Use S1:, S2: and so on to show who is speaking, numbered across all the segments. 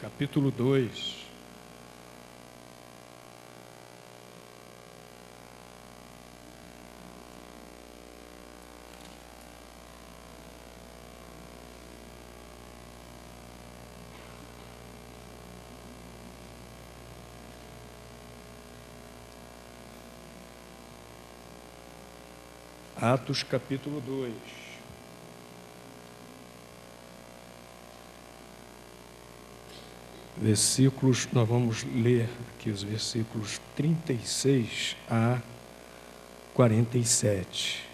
S1: capítulo 2. Atos capítulo 2. Versículos, nós vamos ler aqui os versículos 36 a 47.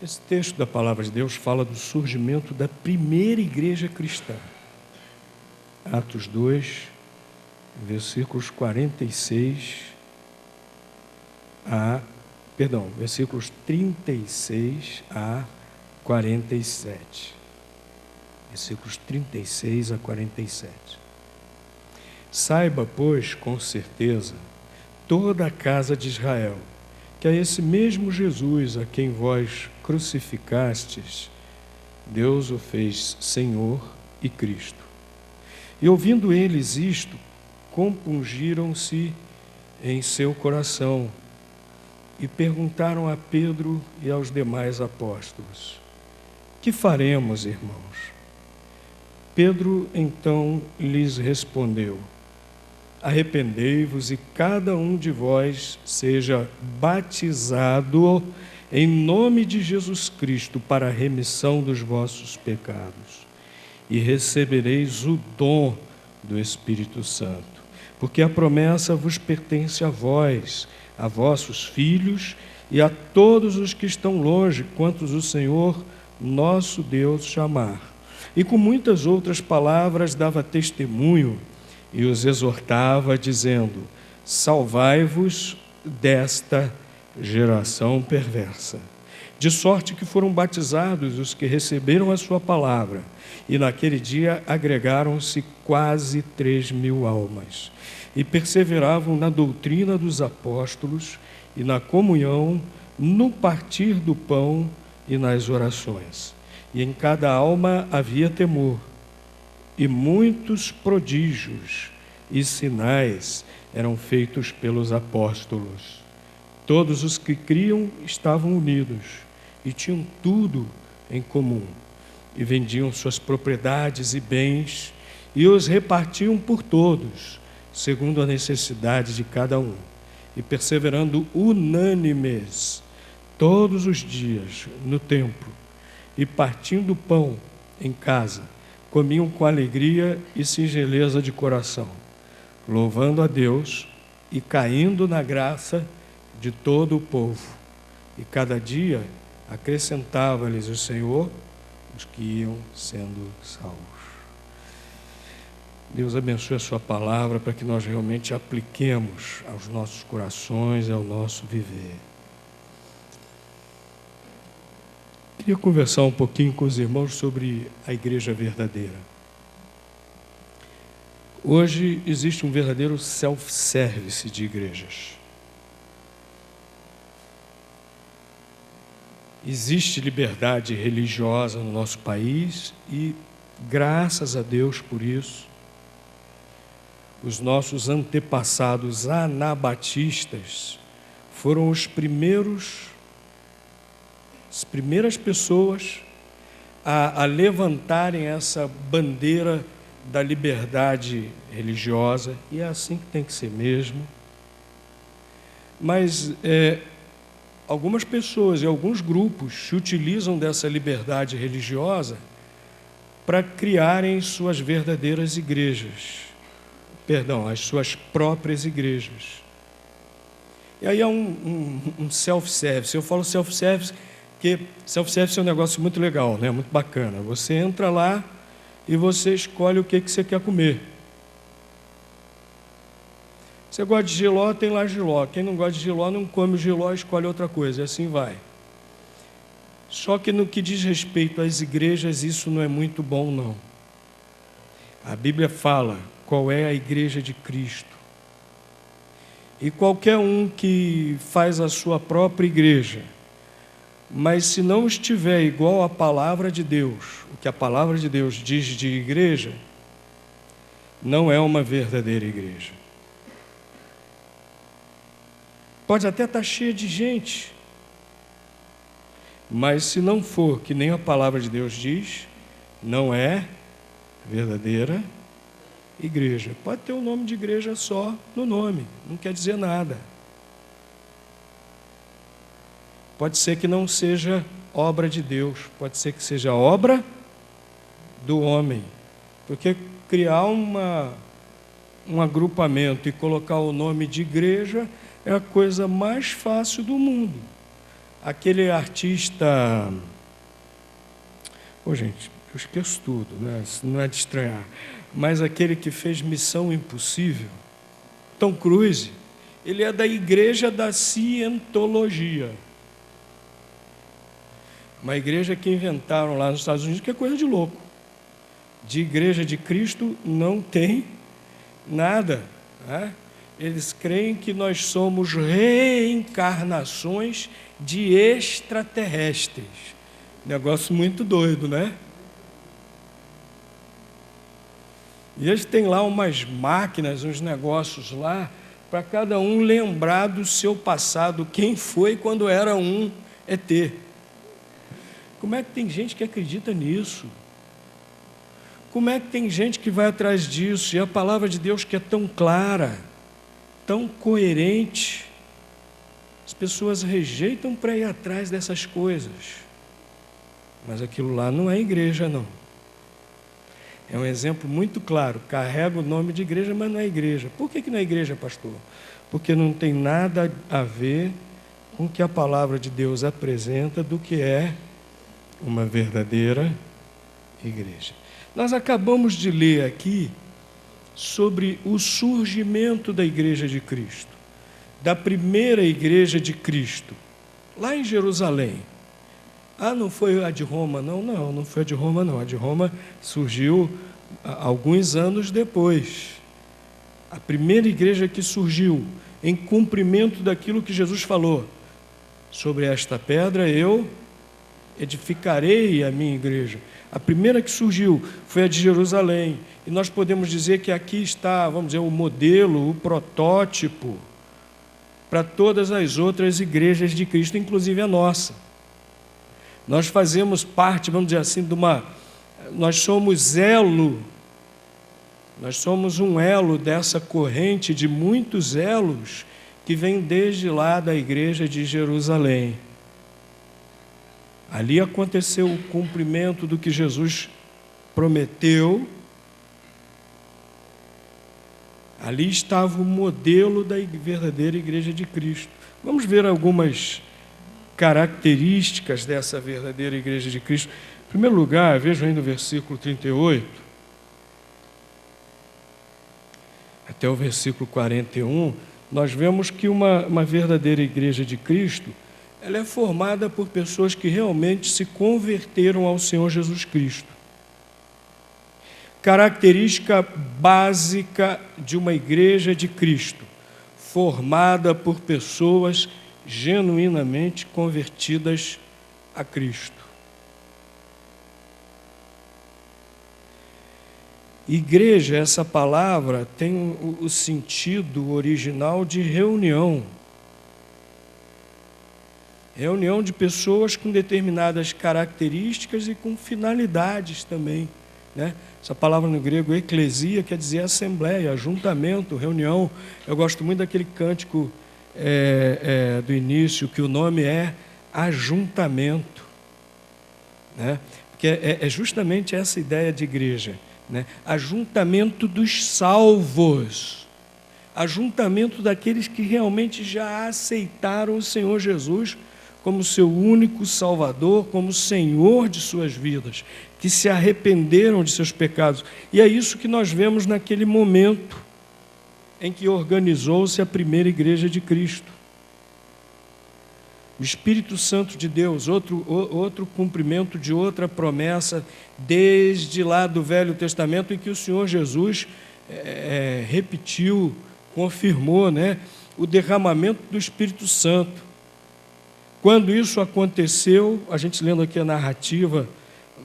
S1: Esse texto da palavra de Deus fala do surgimento da primeira igreja cristã. Atos 2, versículos versículos 36 a 47. Versículos 36 a 47. Saiba, pois, com certeza, toda a casa de Israel, que a esse mesmo Jesus, a quem vós crucificastes, Deus o fez Senhor e Cristo. E ouvindo eles isto, compungiram-se em seu coração e perguntaram a Pedro e aos demais apóstolos: que faremos, irmãos? Pedro então lhes respondeu: arrependei-vos e cada um de vós seja batizado em nome de Jesus Cristo para a remissão dos vossos pecados, e recebereis o dom do Espírito Santo, porque a promessa vos pertence a vós, a vossos filhos e a todos os que estão longe, quantos o Senhor nosso Deus chamar. E com muitas outras palavras dava testemunho e os exortava, dizendo: salvai-vos desta geração perversa. De sorte que foram batizados os que receberam a sua palavra, e naquele dia agregaram-se quase 3.000 almas, e perseveravam na doutrina dos apóstolos, e na comunhão, no partir do pão e nas orações. E em cada alma havia temor, e muitos prodígios e sinais eram feitos pelos apóstolos. Todos os que criam estavam unidos e tinham tudo em comum, e vendiam suas propriedades e bens e os repartiam por todos, segundo a necessidade de cada um, e perseverando unânimes todos os dias no templo, e partindo o pão em casa, comiam com alegria e singeleza de coração, louvando a Deus e caindo na graça de todo o povo. E cada dia acrescentava-lhes o Senhor os que iam sendo salvos. Deus abençoe a sua palavra para que nós realmente apliquemos aos nossos corações e ao nosso viver. Queria conversar um pouquinho com os irmãos sobre a igreja verdadeira. Hoje existe um verdadeiro self-service de igrejas. Existe liberdade religiosa no nosso país e, graças a Deus por isso, os nossos antepassados anabatistas foram as primeiras pessoas a levantarem essa bandeira da liberdade religiosa, e é assim que tem que ser mesmo. Mas algumas pessoas e alguns grupos se utilizam dessa liberdade religiosa para criarem suas verdadeiras igrejas, as suas próprias igrejas. E aí é um self-service. Eu falo self-service porque self-service é um negócio muito legal, né? Muito bacana. Você entra lá e você escolhe o que você quer comer. Você gosta de jiló, tem lá jiló. Quem não gosta de jiló, não come o jiló, escolhe outra coisa, e assim vai. Só que no que diz respeito às igrejas, isso não é muito bom, não. A Bíblia fala qual é a igreja de Cristo. E qualquer um que faz a sua própria igreja, mas se não estiver igual à palavra de Deus, o que a palavra de Deus diz de igreja, não é uma verdadeira igreja. Pode até estar cheia de gente, mas se não for que nem a palavra de Deus diz, não é verdadeira igreja. Pode ter o nome de igreja só no nome, não quer dizer nada. Pode ser que não seja obra de Deus, pode ser que seja obra do homem. Porque criar um agrupamento e colocar o nome de igreja é a coisa mais fácil do mundo. Aquele artista... gente, eu esqueço tudo, né? Isso não é de estranhar. Mas aquele que fez Missão Impossível, Tom Cruise, ele é da igreja da cientologia. Uma igreja que inventaram lá nos Estados Unidos, que é coisa de louco. De igreja de Cristo não tem nada, né? Eles creem que nós somos reencarnações de extraterrestres. Negócio muito doido, né? E eles têm lá umas máquinas, uns negócios lá, para cada um lembrar do seu passado, quem foi quando era um ET. Como é que tem gente que acredita nisso? Como é que tem gente que vai atrás disso? E a palavra de Deus que é tão clara, tão coerente, as pessoas rejeitam para ir atrás dessas coisas. Mas aquilo lá não é igreja, não. É um exemplo muito claro. Carrega o nome de igreja, mas não é igreja. Por que não é igreja, pastor? Porque não tem nada a ver com o que a palavra de Deus apresenta do que é uma verdadeira igreja. Nós acabamos de ler aqui sobre o surgimento da Igreja de Cristo, da primeira Igreja de Cristo, lá em Jerusalém. Não foi a de Roma, não foi a de Roma, não. A de Roma surgiu alguns anos depois. A primeira igreja que surgiu em cumprimento daquilo que Jesus falou: sobre esta pedra eu edificarei a minha igreja. A primeira que surgiu foi a de Jerusalém. E nós podemos dizer que aqui está, vamos dizer, o modelo, o protótipo para todas as outras igrejas de Cristo, inclusive a nossa. Nós fazemos parte, vamos dizer assim, nós somos um elo dessa corrente de muitos elos que vem desde lá da igreja de Jerusalém. Ali aconteceu o cumprimento do que Jesus prometeu. Ali estava o modelo da verdadeira igreja de Cristo. Vamos ver algumas características dessa verdadeira igreja de Cristo. Em primeiro lugar, vejam aí no versículo 38, até o versículo 41, nós vemos que uma verdadeira igreja de Cristo, ela é formada por pessoas que realmente se converteram ao Senhor Jesus Cristo. Característica básica de uma igreja de Cristo, formada por pessoas genuinamente convertidas a Cristo. Igreja, essa palavra tem o sentido original de reunião. Reunião de pessoas com determinadas características e com finalidades também, né? Essa palavra no grego, eclesia, quer dizer assembleia, ajuntamento, reunião. Eu gosto muito daquele cântico do início, que o nome é ajuntamento, né? Porque é justamente essa ideia de igreja, né? Ajuntamento dos salvos, ajuntamento daqueles que realmente já aceitaram o Senhor Jesus como seu único Salvador, como Senhor de suas vidas, que se arrependeram de seus pecados. E é isso que nós vemos naquele momento em que organizou-se a primeira igreja de Cristo. O Espírito Santo de Deus, outro cumprimento de outra promessa, desde lá do Velho Testamento, em que o Senhor Jesus repetiu, confirmou, né, o derramamento do Espírito Santo. Quando isso aconteceu, a gente lendo aqui a narrativa,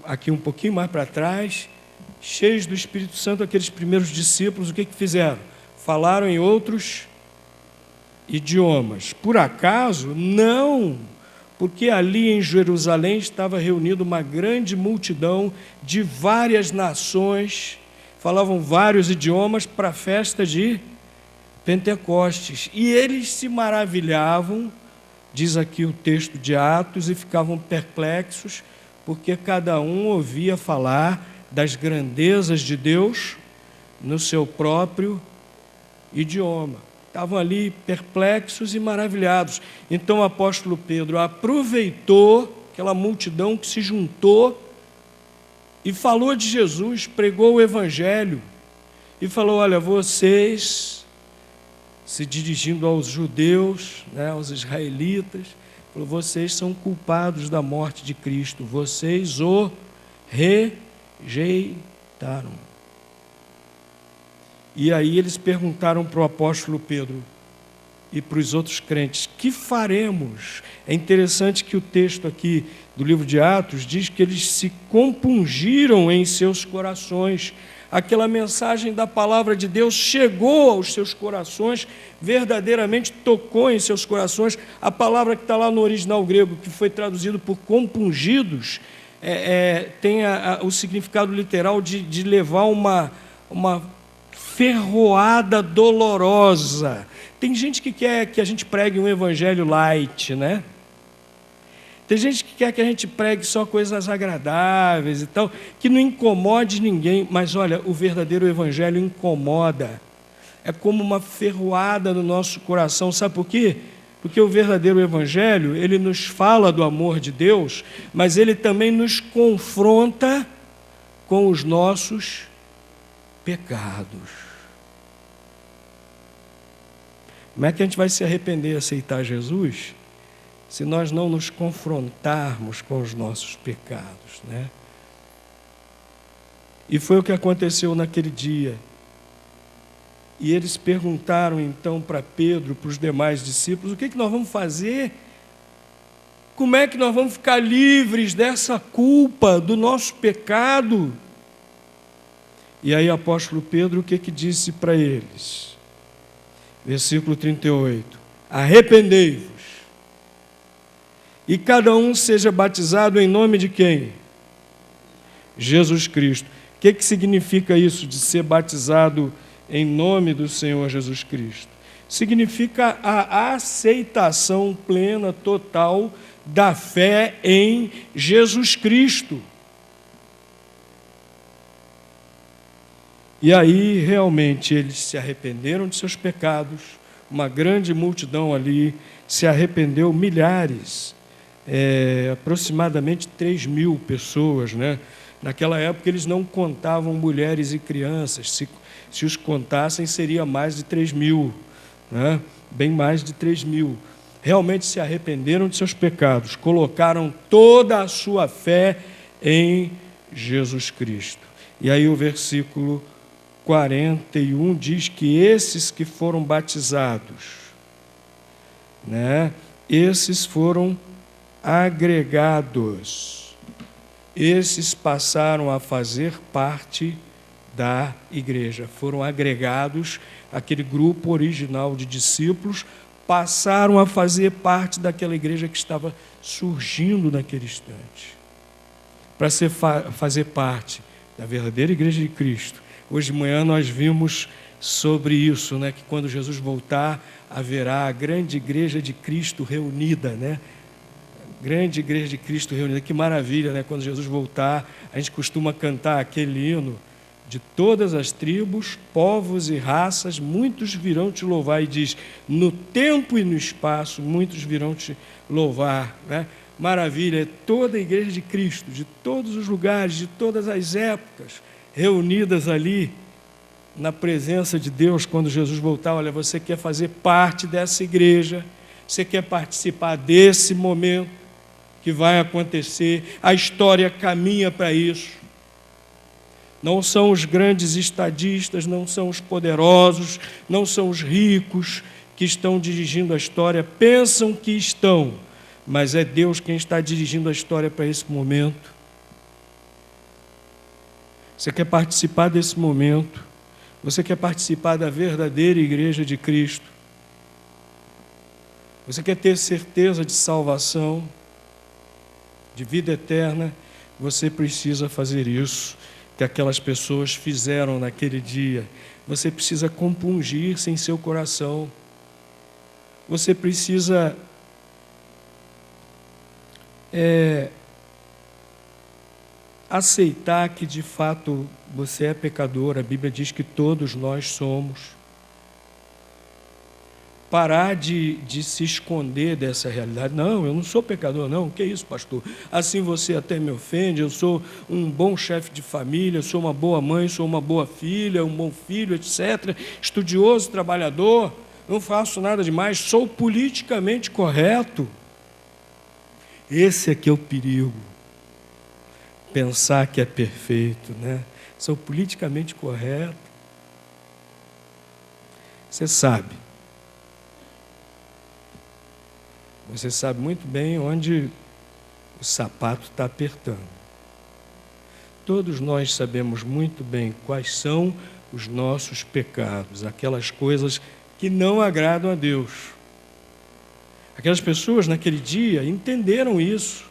S1: aqui um pouquinho mais para trás, cheios do Espírito Santo, aqueles primeiros discípulos, o que fizeram? Falaram em outros idiomas. Por acaso? Não, porque ali em Jerusalém estava reunida uma grande multidão de várias nações, falavam vários idiomas para a festa de Pentecostes. E eles se maravilhavam, diz aqui o texto de Atos, e ficavam perplexos, porque cada um ouvia falar das grandezas de Deus no seu próprio idioma. Estavam ali perplexos e maravilhados. Então o apóstolo Pedro aproveitou aquela multidão que se juntou e falou de Jesus, pregou o evangelho e falou: olha, vocês, se dirigindo aos judeus, aos israelitas, falou: vocês são culpados da morte de Cristo, vocês o rejeitaram. E aí eles perguntaram para o apóstolo Pedro e para os outros crentes: que faremos? É interessante que o texto aqui do livro de Atos diz que eles se compungiram em seus corações. Aquela mensagem da palavra de Deus chegou aos seus corações, verdadeiramente tocou em seus corações. A palavra que está lá no original grego, que foi traduzido por compungidos, tem o significado literal de levar uma ferroada dolorosa. Tem gente que quer que a gente pregue um evangelho light, né? Tem gente que quer que a gente pregue só coisas agradáveis e tal, que não incomode ninguém. Mas olha, o verdadeiro evangelho incomoda. É como uma ferroada no nosso coração. Sabe por quê? Porque o verdadeiro evangelho, ele nos fala do amor de Deus, mas ele também nos confronta com os nossos pecados. Como é que a gente vai se arrepender e aceitar Jesus se nós não nos confrontarmos com os nossos pecados, né? E foi o que aconteceu naquele dia. E eles perguntaram então para Pedro, para os demais discípulos: o que nós vamos fazer? Como é que nós vamos ficar livres dessa culpa, do nosso pecado? E aí o apóstolo Pedro, o que disse para eles? Versículo 38. Arrependei-vos, e cada um seja batizado em nome de quem? Jesus Cristo. O que significa isso de ser batizado em nome do Senhor Jesus Cristo? Significa a aceitação plena, total, da fé em Jesus Cristo. E aí, realmente, eles se arrependeram de seus pecados, uma grande multidão ali se arrependeu, milhares, aproximadamente 3.000 pessoas, né? Naquela época eles não contavam mulheres e crianças, se os contassem seria mais de 3.000, né? Bem mais de 3.000. Realmente se arrependeram de seus pecados, colocaram toda a sua fé em Jesus Cristo. E aí o versículo 41 diz que esses que foram batizados, né, esses foram agregados, esses passaram a fazer parte da igreja, foram agregados, aquele grupo original de discípulos, passaram a fazer parte daquela igreja que estava surgindo naquele instante. Para fazer parte da verdadeira igreja de Cristo. Hoje de manhã nós vimos sobre isso, né? Que quando Jesus voltar, haverá a grande igreja de Cristo reunida, né? Grande igreja de Cristo reunida. Que maravilha, né? Quando Jesus voltar, a gente costuma cantar aquele hino: de todas as tribos, povos e raças, muitos virão te louvar. E diz: no tempo e no espaço, muitos virão te louvar, né? Maravilha, é toda a igreja de Cristo, de todos os lugares, de todas as épocas, reunidas ali na presença de Deus quando Jesus voltar. Olha, você quer fazer parte dessa igreja, você quer participar desse momento que vai acontecer, a história caminha para isso. Não são os grandes estadistas, não são os poderosos, não são os ricos que estão dirigindo a história, pensam que estão, mas é Deus quem está dirigindo a história para esse momento. Você quer participar desse momento? Você quer participar da verdadeira igreja de Cristo? Você quer ter certeza de salvação, de vida eterna? Você precisa fazer isso que aquelas pessoas fizeram naquele dia. Você precisa compungir-se em seu coração. Você precisa aceitar que de fato você é pecador. A Bíblia diz que todos nós somos. Parar de se esconder dessa realidade. Não, eu não sou pecador, não. Que isso, pastor? Assim você até me ofende. Eu sou um bom chefe de família, sou uma boa mãe, sou uma boa filha, um bom filho, etc. Estudioso, trabalhador, não faço nada demais, sou politicamente correto. Esse aqui é o perigo. Pensar que é perfeito, né? Sou politicamente correto. Você sabe muito bem onde o sapato está apertando. Todos nós sabemos muito bem quais são os nossos pecados, aquelas coisas que não agradam a Deus. Aquelas pessoas naquele dia entenderam isso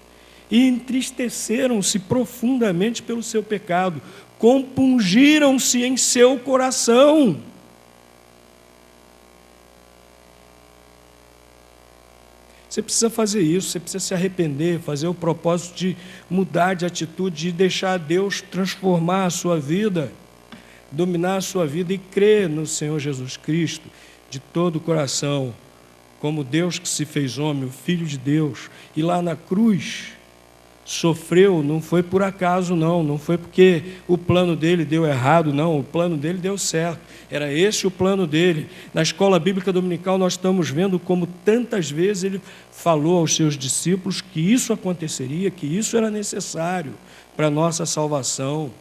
S1: e entristeceram-se profundamente pelo seu pecado, compungiram-se em seu coração. Você precisa fazer isso, você precisa se arrepender, fazer o propósito de mudar de atitude, de deixar Deus transformar a sua vida, dominar a sua vida e crer no Senhor Jesus Cristo de todo o coração, como Deus que se fez homem, o Filho de Deus, e lá na cruz sofreu, não foi por acaso não foi porque o plano dele deu errado, não, o plano dele deu certo, era esse o plano dele. Na escola bíblica dominical nós estamos vendo como tantas vezes ele falou aos seus discípulos que isso aconteceria, que isso era necessário para a nossa salvação,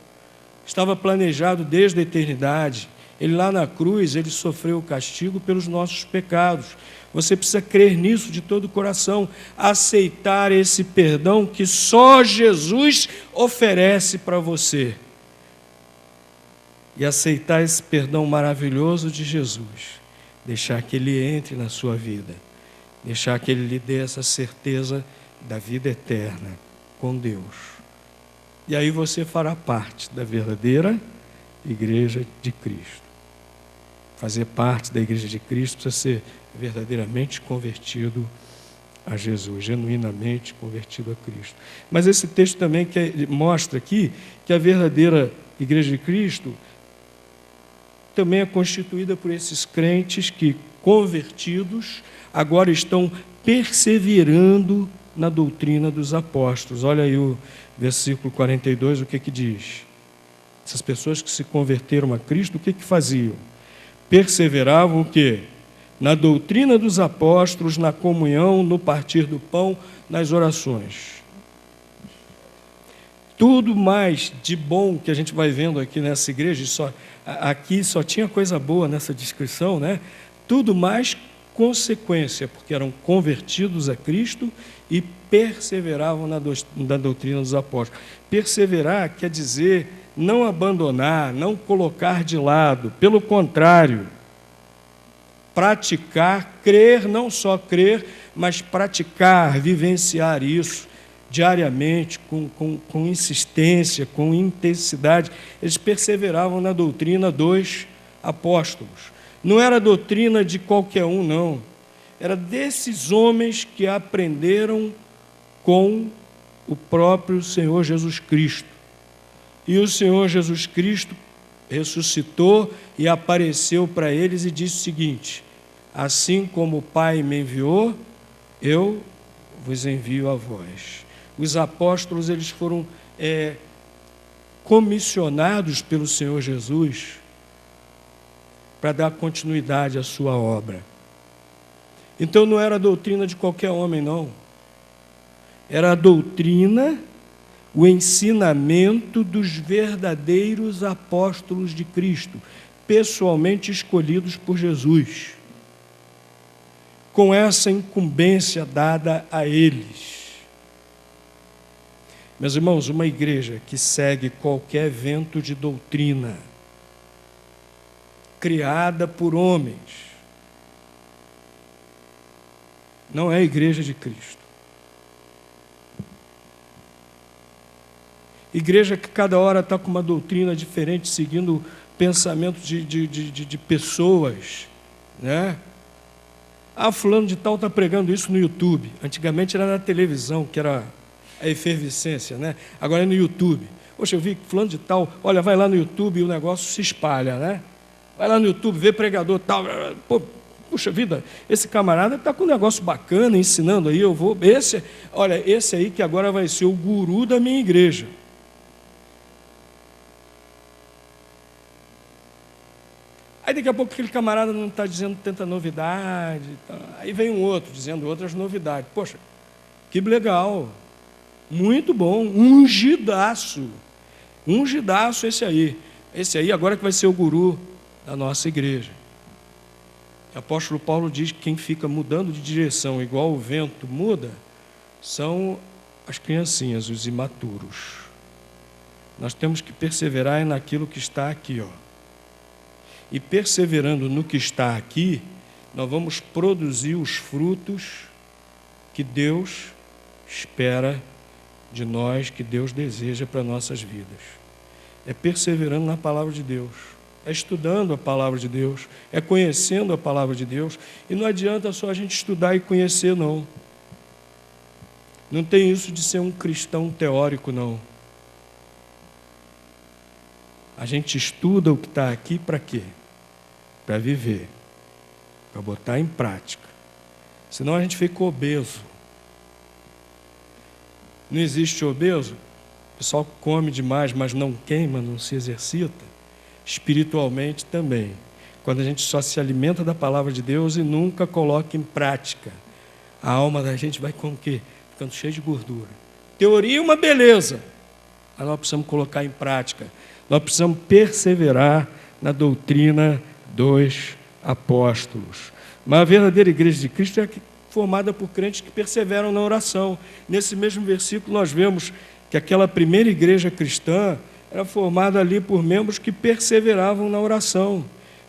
S1: estava planejado desde a eternidade. Ele lá na cruz, ele sofreu o castigo pelos nossos pecados. Você precisa crer nisso de todo o coração, aceitar esse perdão que só Jesus oferece para você. E aceitar esse perdão maravilhoso de Jesus, deixar que Ele entre na sua vida, deixar que Ele lhe dê essa certeza da vida eterna com Deus. E aí você fará parte da verdadeira igreja de Cristo. Fazer parte da igreja de Cristo precisa ser verdadeiramente convertido a Jesus, genuinamente convertido a Cristo. Mas esse texto também mostra aqui que a verdadeira igreja de Cristo também é constituída por esses crentes que, convertidos, agora estão perseverando na doutrina dos apóstolos. Olha aí o versículo 42, o que diz? Essas pessoas que se converteram a Cristo, o que faziam? Perseveravam o quê? Na doutrina dos apóstolos, na comunhão, no partir do pão, nas orações. Tudo mais de bom que a gente vai vendo aqui nessa igreja, aqui só tinha coisa boa nessa descrição, né? Tudo mais consequência, porque eram convertidos a Cristo e perseveravam na doutrina dos apóstolos. Perseverar quer dizer não abandonar, não colocar de lado, pelo contrário, praticar, crer, não só crer, mas praticar, vivenciar isso diariamente, com insistência, com intensidade. Eles perseveravam na doutrina dos apóstolos. Não era a doutrina de qualquer um, não. Era desses homens que aprenderam com o próprio Senhor Jesus Cristo. E o Senhor Jesus Cristo ressuscitou e apareceu para eles e disse o seguinte: assim como o Pai me enviou, eu vos envio a vós. Os apóstolos, eles foram comissionados pelo Senhor Jesus para dar continuidade à sua obra. Então não era a doutrina de qualquer homem, não. Era a doutrina, o ensinamento dos verdadeiros apóstolos de Cristo, pessoalmente escolhidos por Jesus, com essa incumbência dada a eles. Meus irmãos, uma igreja que segue qualquer vento de doutrina, criada por homens, não é a igreja de Cristo. Igreja que cada hora está com uma doutrina diferente, seguindo pensamentos de pessoas, né? Ah, fulano de tal está pregando isso no YouTube. Antigamente era na televisão, que era a efervescência, né? Agora é no YouTube. Poxa, eu vi fulano de tal, olha, vai lá no YouTube e o negócio se espalha, né? Vai lá no YouTube, vê pregador tal. Pô, puxa vida, esse camarada está com um negócio bacana, ensinando aí, eu vou... Esse aí que agora vai ser o guru da minha igreja. Aí daqui a pouco aquele camarada não está dizendo tanta novidade. Aí vem um outro dizendo outras novidades. Poxa, que legal, muito bom, ungidaço esse aí. Esse aí agora que vai ser o guru da nossa igreja. O apóstolo Paulo diz que quem fica mudando de direção igual o vento muda são as criancinhas, os imaturos. Nós temos que perseverar naquilo que está aqui, ó. E perseverando no que está aqui, nós vamos produzir os frutos que Deus espera de nós, que Deus deseja para nossas vidas. É perseverando na palavra de Deus, é estudando a palavra de Deus, é conhecendo a palavra de Deus. E não adianta só a gente estudar e conhecer, não. Não tem isso de ser um cristão teórico, não. A gente estuda o que está aqui para quê? Para viver, para botar em prática. Senão a gente fica obeso. Não existe obeso? O pessoal come demais, mas não queima, não se exercita. Espiritualmente também. Quando a gente só se alimenta da palavra de Deus e nunca coloca em prática, a alma da gente vai com o quê? Ficando cheia de gordura. Teoria é uma beleza, mas nós precisamos colocar em prática. Nós precisamos perseverar na doutrina dos apóstolos. Mas a verdadeira igreja de Cristo é formada por crentes que perseveram na oração. Nesse mesmo versículo nós vemos que aquela primeira igreja cristã era formada ali por membros que perseveravam na oração.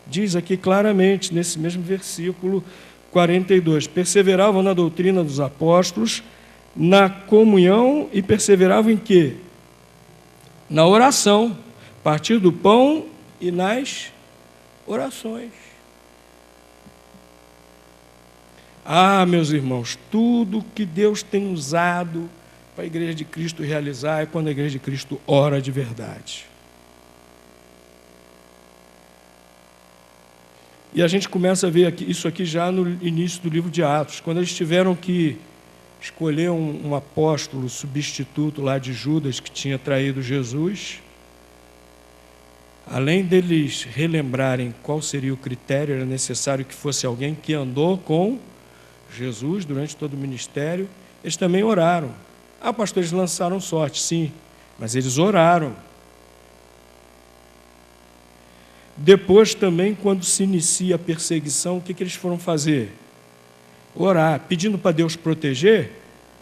S1: Diz aqui claramente, nesse mesmo versículo 42, perseveravam na doutrina dos apóstolos, na comunhão e perseveravam em quê? Na oração, partir do pão e nas orações. Ah, meus irmãos, tudo que Deus tem usado para a igreja de Cristo realizar é quando a igreja de Cristo ora de verdade. E a gente começa a ver isso aqui já no início do livro de Atos, quando eles tiveram que escolher um apóstolo substituto lá de Judas, que tinha traído Jesus. Além deles relembrarem qual seria o critério, era necessário que fosse alguém que andou com Jesus durante todo o ministério. Eles também oraram. Ah, pastor, eles lançaram sorte, sim, mas eles oraram. Depois também, quando se inicia a perseguição, o que eles foram fazer? Orar, pedindo para Deus proteger?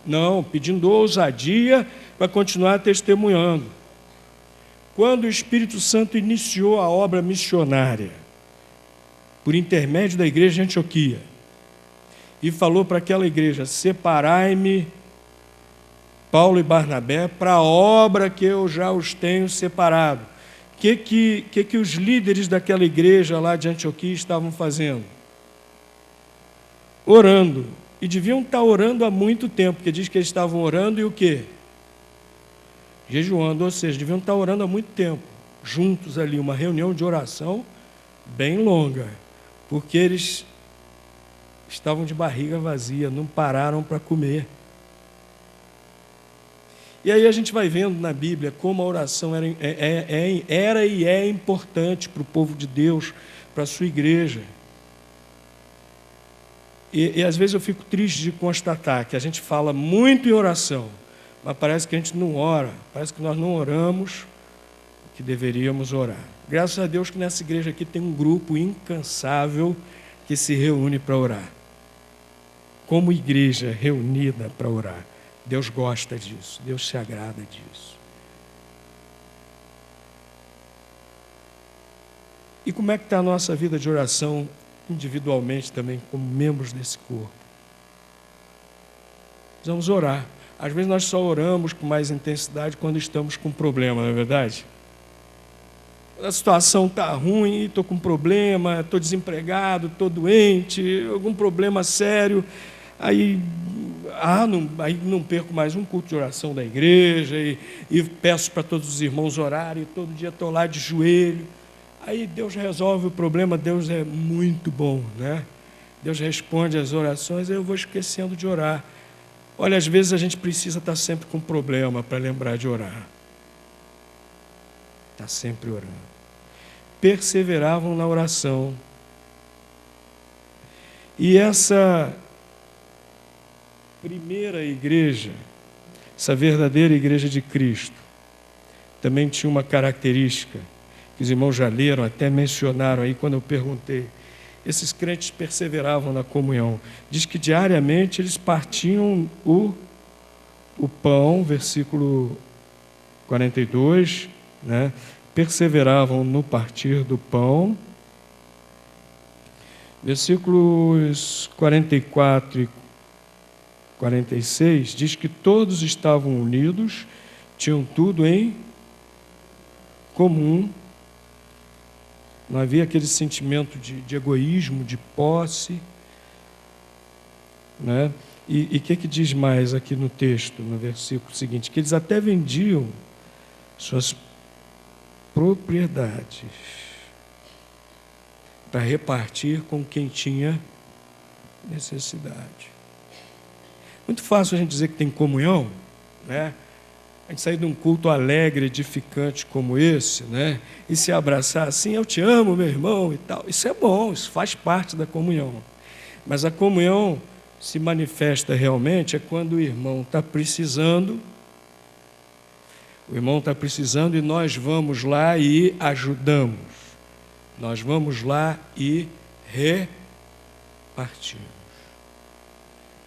S1: Não, pedindo ousadia para continuar testemunhando. Quando o Espírito Santo iniciou a obra missionária, por intermédio da igreja de Antioquia, e falou para aquela igreja: separai-me, Paulo e Barnabé, para a obra que eu já os tenho separado. O que os líderes daquela igreja lá de Antioquia estavam fazendo? Orando. E deviam estar orando há muito tempo, porque diz que eles estavam orando e o quê? Jejuando, ou seja, deviam estar orando há muito tempo, juntos ali, uma reunião de oração bem longa, porque eles estavam de barriga vazia, não pararam para comer. E aí a gente vai vendo na Bíblia como a oração era e é importante para o povo de Deus, para a sua igreja. E às vezes eu fico triste de constatar que a gente fala muito em oração, mas parece que a gente não ora, parece que nós não oramos o que deveríamos orar. Graças a Deus que nessa igreja aqui tem um grupo incansável que se reúne para orar. Como igreja reunida para orar. Deus gosta disso, Deus se agrada disso. E como é que está a nossa vida de oração individualmente também, como membros desse corpo? Precisamos orar. Às vezes nós só oramos com mais intensidade quando estamos com problema, não é verdade? A situação está ruim, estou com problema, estou desempregado, estou doente, algum problema sério, aí não perco mais um culto de oração da igreja e peço para todos os irmãos orarem, e todo dia estou lá de joelho. Aí Deus resolve o problema, Deus é muito bom, né? Deus responde às orações, aí eu vou esquecendo de orar. Olha, às vezes a gente precisa estar sempre com problema para lembrar de orar. Está sempre orando. Perseveravam na oração. E essa primeira igreja, essa verdadeira igreja de Cristo, também tinha uma característica que os irmãos já leram, até mencionaram aí quando eu perguntei. Esses crentes perseveravam na comunhão. Diz que diariamente eles partiam o pão, versículo 42, né? Perseveravam no partir do pão. Versículos 44 e 46 diz que todos estavam unidos, tinham tudo em comum. Não havia aquele sentimento de egoísmo, de posse, né? E o que diz mais aqui no texto, no versículo seguinte? Que eles até vendiam suas propriedades para repartir com quem tinha necessidade. Muito fácil a gente dizer que tem comunhão, né? A gente sair de um culto alegre, edificante como esse, né? E se abraçar assim, eu te amo, meu irmão, e tal. Isso é bom, isso faz parte da comunhão. Mas a comunhão se manifesta realmente quando o irmão está precisando. O irmão está precisando e nós vamos lá e ajudamos. Nós vamos lá e repartimos.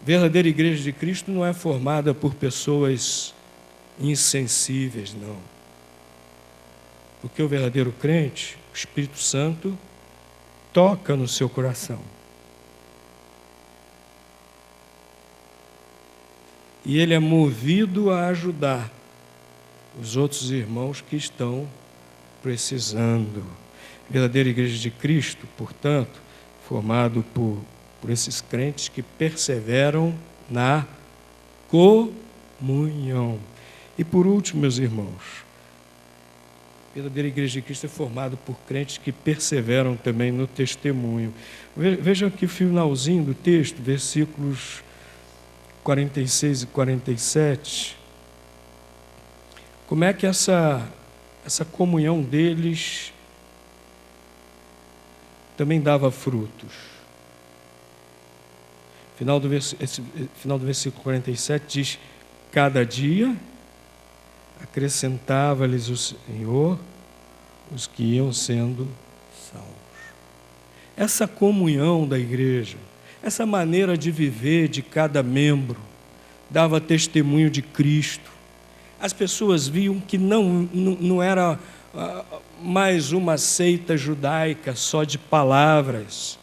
S1: A verdadeira igreja de Cristo não é formada por pessoas insensíveis, não. Porque o verdadeiro crente, o Espírito Santo, toca no seu coração. E ele é movido a ajudar os outros irmãos que estão precisando. A verdadeira igreja de Cristo, portanto, formado por esses crentes que perseveram na comunhão. E por último, meus irmãos, a verdadeira igreja de Cristo é formada por crentes que perseveram também no testemunho. Vejam aqui o finalzinho do texto, versículos 46 e 47. Como é que essa comunhão deles também dava frutos. Final do versículo 47 diz: cada dia acrescentava-lhes o Senhor os que iam sendo salvos. Essa comunhão da igreja, essa maneira de viver de cada membro, dava testemunho de Cristo. As pessoas viam que não era mais uma seita judaica só de palavras.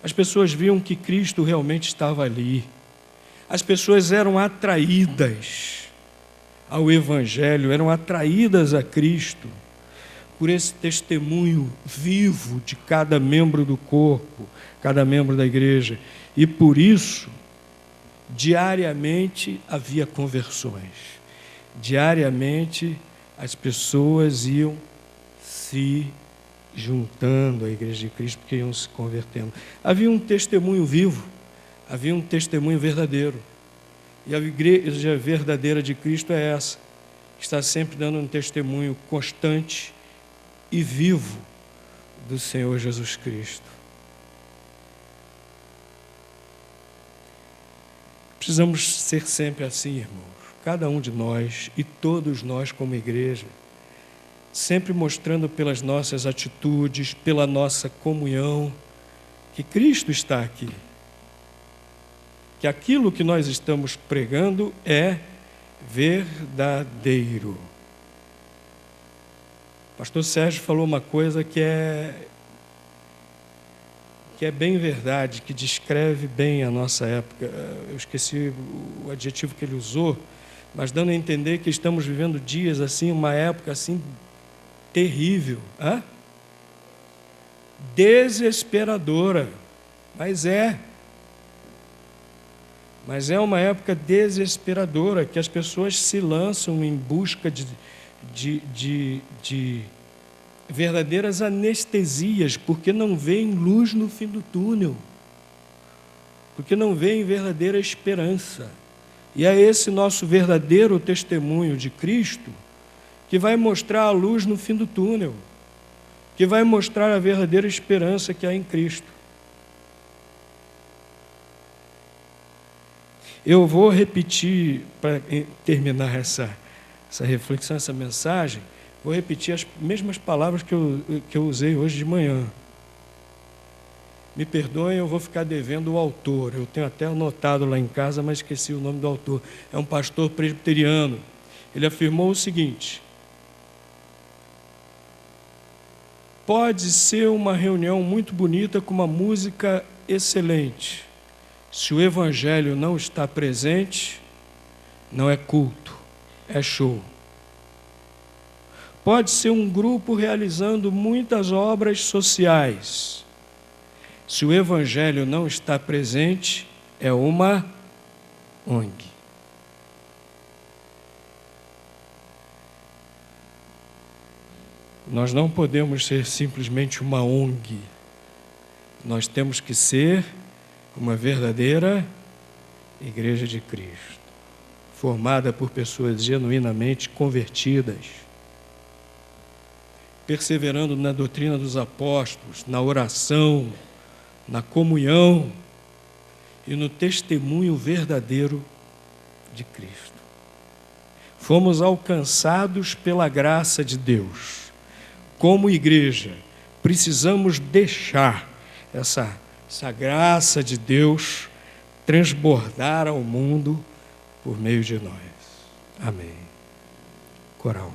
S1: As pessoas viam que Cristo realmente estava ali. As pessoas eram atraídas ao Evangelho, eram atraídas a Cristo por esse testemunho vivo de cada membro do corpo, cada membro da igreja. E por isso, diariamente havia conversões. Diariamente as pessoas iam se juntando à igreja de Cristo, porque iam se convertendo. Havia um testemunho vivo, havia um testemunho verdadeiro. E a igreja verdadeira de Cristo é essa, está sempre dando um testemunho constante e vivo do Senhor Jesus Cristo. Precisamos ser sempre assim, irmãos. Cada um de nós e todos nós como igreja, sempre mostrando pelas nossas atitudes, pela nossa comunhão, que Cristo está aqui, que aquilo que nós estamos pregando é verdadeiro. O pastor Sérgio falou uma coisa que é bem verdade, que descreve bem a nossa época. Eu esqueci o adjetivo que ele usou, mas dando a entender que estamos vivendo dias assim, uma época assim terrível, desesperadora, mas é uma época desesperadora, que as pessoas se lançam em busca de verdadeiras anestesias, porque não veem luz no fim do túnel, porque não veem verdadeira esperança. E é esse nosso verdadeiro testemunho de Cristo que vai mostrar a luz no fim do túnel, que vai mostrar a verdadeira esperança que há em Cristo. Eu vou repetir, para terminar essa reflexão, essa mensagem, vou repetir as mesmas palavras que eu usei hoje de manhã. Me perdoem, eu vou ficar devendo o autor. Eu tenho até anotado lá em casa, mas esqueci o nome do autor. É um pastor presbiteriano. Ele afirmou o seguinte: pode ser uma reunião muito bonita com uma música excelente. Se o evangelho não está presente, não é culto, é show. Pode ser um grupo realizando muitas obras sociais. Se o evangelho não está presente, é uma ONG. Nós não podemos ser simplesmente uma ONG. Nós temos que ser uma verdadeira Igreja de Cristo, formada por pessoas genuinamente convertidas, perseverando na doutrina dos apóstolos, na oração, na comunhão e no testemunho verdadeiro de Cristo. Fomos alcançados pela graça de Deus. Como igreja, precisamos deixar essa graça de Deus transbordar ao mundo por meio de nós. Amém. Coral.